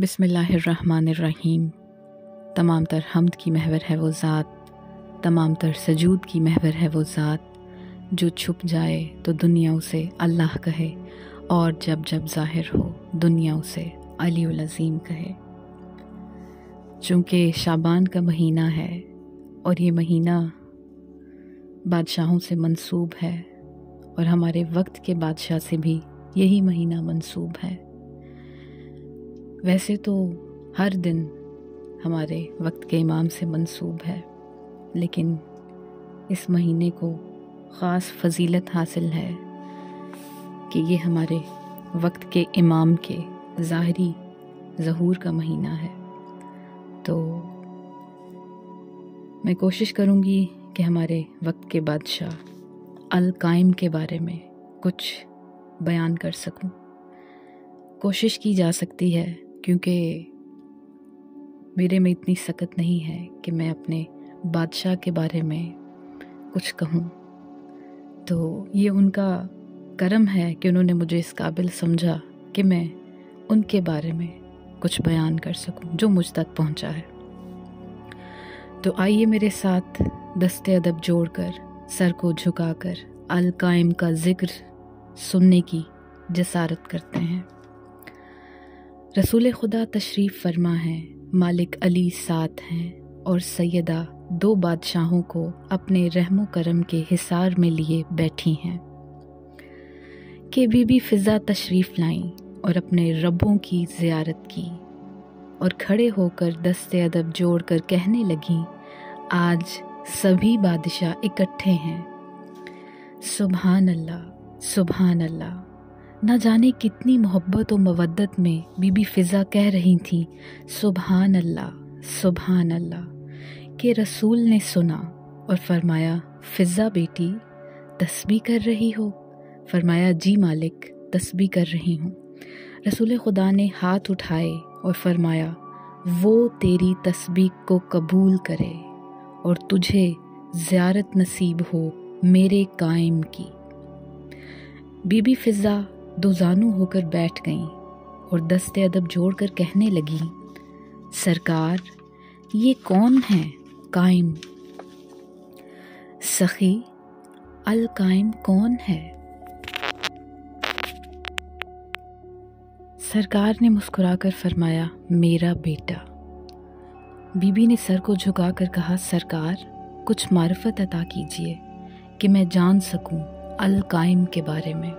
बिस्मिल्लाहिर्रहमानिर्रहीम। तमाम तर हम्द की महवर है वो ज़ात, तमाम तर सजूद की महवर है वो ज़ात, जो छुप जाए तो दुनिया उसे अल्लाह कहे और जब जब ज़ाहिर हो दुनिया उसे अलीउल अज़ीम कहे। चूँकि शाबान का महीना है और ये महीना बादशाहों से मंसूब है और हमारे वक्त के बादशाह से भी यही महीना मंसूब है। वैसे तो हर दिन हमारे वक्त के इमाम से मंसूब है, लेकिन इस महीने को ख़ास फजीलत हासिल है कि ये हमारे वक्त के इमाम के ज़ाहरी ज़हूर का महीना है। तो मैं कोशिश करूँगी कि हमारे वक्त के बादशाह अल काइम के बारे में कुछ बयान कर सकूँ। कोशिश की जा सकती है क्योंकि मेरे में इतनी सकत नहीं है कि मैं अपने बादशाह के बारे में कुछ कहूँ। तो ये उनका करम है कि उन्होंने मुझे इस काबिल समझा कि मैं उनके बारे में कुछ बयान कर सकूँ जो मुझ तक पहुँचा है। तो आइए मेरे साथ दस्ते अदब जोड़कर, सर को झुकाकर अल काइम का ज़िक्र सुनने की जसारत करते हैं। रसूल खुदा तशरीफ़ फरमा हैं, मालिक अली साथ हैं और सैयदा दो बादशाहों को अपने रहमो करम के हिसार में लिए बैठी हैं कि बीबी फ़िज़ा तशरीफ़ लाईं और अपने रब्बों की ज़ियारत की और खड़े होकर दस्ते अदब जोड़ कर कहने लगीं, आज सभी बादशाह इकट्ठे हैं। सुभान अल्लाह, सुभान अल्लाह। न जाने कितनी मोहब्बत और मवद्दत में बीबी फ़िज़ा कह रही थी सुभान अल्लाह, सुभान अल्लाह, कि रसूल ने सुना और फरमाया, फ़िज़ा बेटी तस्बीह कर रही हो? फरमाया, जी मालिक तस्बीह कर रही हूँ। रसूल खुदा ने हाथ उठाए और फरमाया, वो तेरी तस्बीह को कबूल करे और तुझे ज़ियारत नसीब हो मेरे कायम की। बीबी फ़िज़ा दोजानू होकर बैठ गईं और दस्ते अदब जोड़कर कहने लगीं, सरकार ये कौन है कायम? सखी अल कायम कौन है? सरकार ने मुस्कुराकर फरमाया, मेरा बेटा। बीबी ने सर को झुकाकर कहा, सरकार कुछ मारिफत अता कीजिए कि मैं जान सकूं अल कायम के बारे में।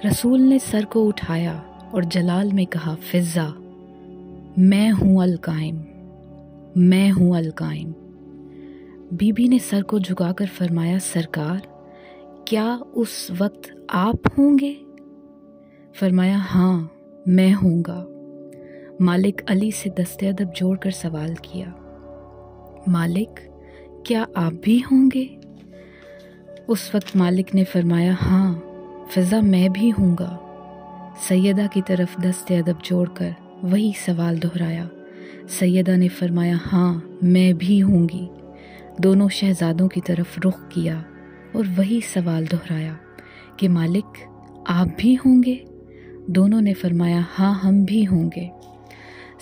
रसूल ने सर को उठाया और जलाल में कहा, फ़िज़ा मैं हूँ अल कायम, मैं हूँ अल कायम। बीबी ने सर को झुकाकर फरमाया, सरकार क्या उस वक्त आप होंगे? फरमाया, हाँ मैं होऊंगा। मालिक अली से दस्ते अदब जोड़कर सवाल किया, मालिक क्या आप भी होंगे? उस वक्त मालिक ने फरमाया, हाँ फ़िज़ा मैं भी हूँगा। सैयदा की तरफ दस्ते अदब जोड़कर वही सवाल दोहराया। सैयदा ने फरमाया, हाँ मैं भी हूँगी। दोनों शहज़ादों की तरफ रुख किया और वही सवाल दोहराया कि मालिक आप भी होंगे? दोनों ने फरमाया, हाँ हम भी होंगे।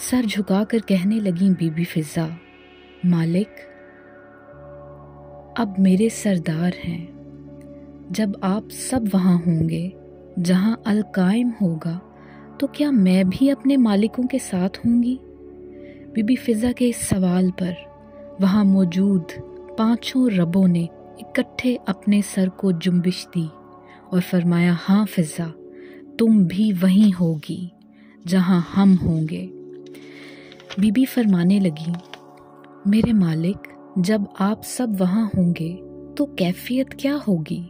सर झुकाकर कहने लगीं बीबी फ़िज़ा, मालिक अब मेरे सरदार हैं, जब आप सब वहाँ होंगे जहाँ अल कायम होगा तो क्या मैं भी अपने मालिकों के साथ होंगी? बीबी फ़िज़ा के इस सवाल पर वहाँ मौजूद पांचों रबों ने इकट्ठे अपने सर को जुम्बिश दी और फरमाया, हाँ फ़िज़ा तुम भी वहीं होगी जहाँ हम होंगे। बीबी फरमाने लगी, मेरे मालिक जब आप सब वहाँ होंगे तो कैफियत क्या होगी?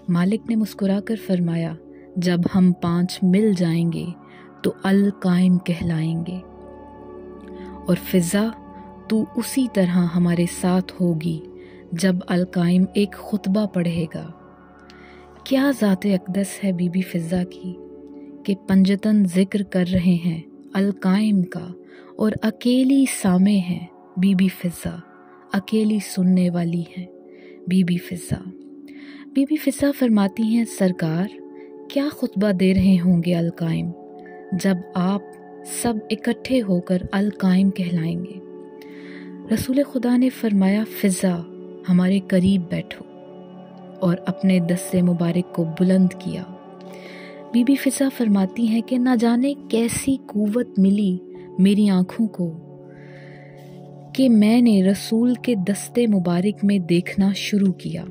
मालिक ने मुस्कुराकर फरमाया, जब हम पांच मिल जाएंगे तो अल कायम कहलाएंगे और फ़िज़ा तू उसी तरह हमारे साथ होगी जब अल कायम एक खुतबा पढ़ेगा। क्या ज़ाते अक़दस है बीबी फ़िज़ा की कि पंजतन ज़िक्र कर रहे हैं अल कायम का और अकेली सामे हैं बीबी फ़िज़ा, अकेली सुनने वाली हैं बीबी फ़िज़ा। बीबी फ़िज़ा फरमाती हैं, सरकार क्या खुतबा दे रहे होंगे अल कायम जब आप सब इकट्ठे होकर अल कायम कहलाएंगे। रसूल खुदा ने फरमाया, फिज़ा हमारे करीब बैठो, और अपने दस्ते मुबारक को बुलंद किया। बीबी फिज़ा फरमाती हैं कि ना जाने कैसी कुव्वत मिली मेरी आँखों को कि मैंने रसूल के दस्ते मुबारक में देखना शुरू किया।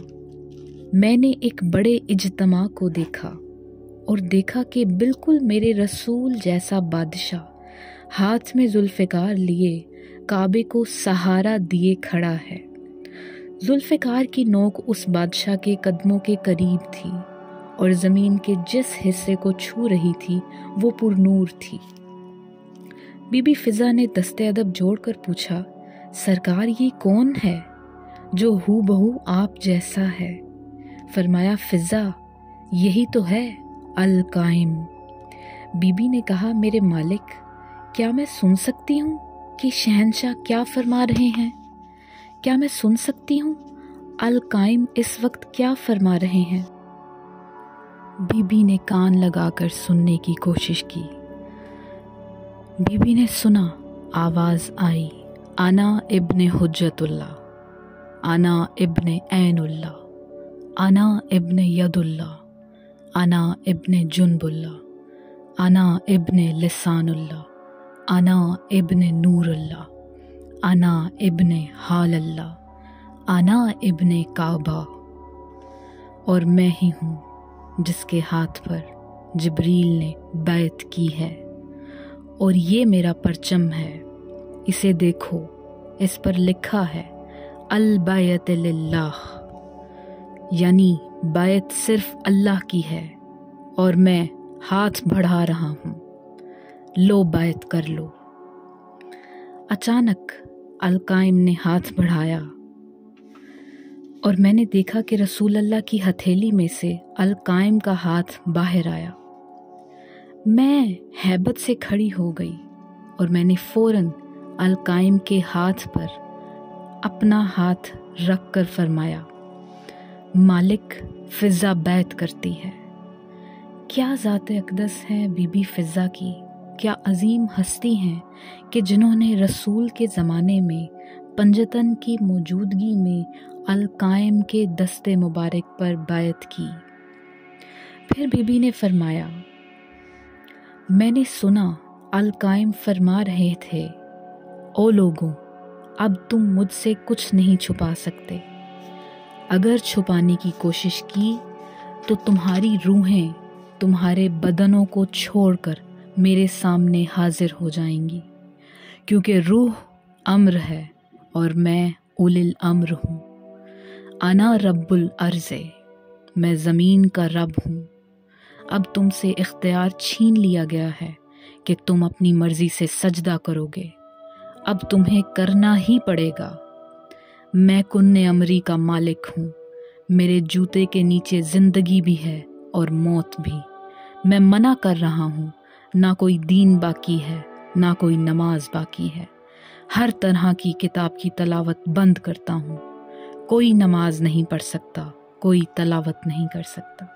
मैंने एक बड़े इज्तमा को देखा और देखा कि बिल्कुल मेरे रसूल जैसा बादशाह हाथ में जुल्फ़िकार लिए काबे को सहारा दिए खड़ा है। जुल्फ़िकार की नोक उस बादशाह के कदमों के करीब थी और ज़मीन के जिस हिस्से को छू रही थी वो पुरनूर थी। बीबी फिज़ा ने दस्ते अदब जोड़कर पूछा, सरकार ये कौन है जो हू बहू आप जैसा है? फरमाया, फिज़ा यही तो है अल कायम। बीबी ने कहा, मेरे मालिक, क्या मैं सुन सकती हूँ कि शहंशाह क्या फरमा रहे हैं? क्या मैं सुन सकती हूँ अल कायम इस वक्त क्या फरमा रहे हैं? बीबी ने कान लगाकर सुनने की कोशिश की। बीबी ने सुना, आवाज़ आई, आना इब्ने हुज्जतुल्लाह, आना इब्ने ऐनुल्लाह, आना इब्ने यदुल्लाह, आना इब्ने जुनबुल्लाह, आना इब्ने लिसानुल्लाह, आना इब्ने नूरुल्लाह, आना इब्ने हालल्लाह, आना इब्ने काबा। और मैं ही हूँ जिसके हाथ पर जिब्रील ने बैत की है, और ये मेरा परचम है, इसे देखो, इस पर लिखा है अल बैत लिल्लाह, यानी बैत सिर्फ अल्लाह की है, और मैं हाथ बढ़ा रहा हूँ, लो बैत कर लो। अचानक अल कायम ने हाथ बढ़ाया और मैंने देखा कि रसूल अल्लाह की हथेली में से अल कायम का हाथ बाहर आया। मैं हैबत से खड़ी हो गई और मैंने फौरन अल कायम के हाथ पर अपना हाथ रख कर फरमाया, मालिक, फिज़ा बैत करती है। क्या ज़ात-ए अक़दस है बीबी फिज़ा की, क्या अजीम हस्ती हैं कि जिन्होंने रसूल के ज़माने में पंजतन की मौजूदगी में अल कायम के दस्ते मुबारक पर बैत की। फिर बीबी ने फरमाया, मैंने सुना अल कायम फरमा रहे थे, ओ लोगों, अब तुम मुझसे कुछ नहीं छुपा सकते। अगर छुपाने की कोशिश की तो तुम्हारी रूहें तुम्हारे बदनों को छोड़कर मेरे सामने हाजिर हो जाएंगी, क्योंकि रूह अम्र है और मैं उलिल अम्र हूँ। अना रब्बुल अर्ज़े, मैं ज़मीन का रब हूँ। अब तुमसे इख्तियार छीन लिया गया है कि तुम अपनी मर्ज़ी से सजदा करोगे। अब तुम्हें करना ही पड़ेगा। मैं कुन्ने अमरी का मालिक हूँ। मेरे जूते के नीचे ज़िंदगी भी है और मौत भी। मैं मना कर रहा हूँ, ना कोई दीन बाकी है, ना कोई नमाज बाकी है। हर तरह की किताब की तलावत बंद करता हूँ। कोई नमाज नहीं पढ़ सकता, कोई तलावत नहीं कर सकता।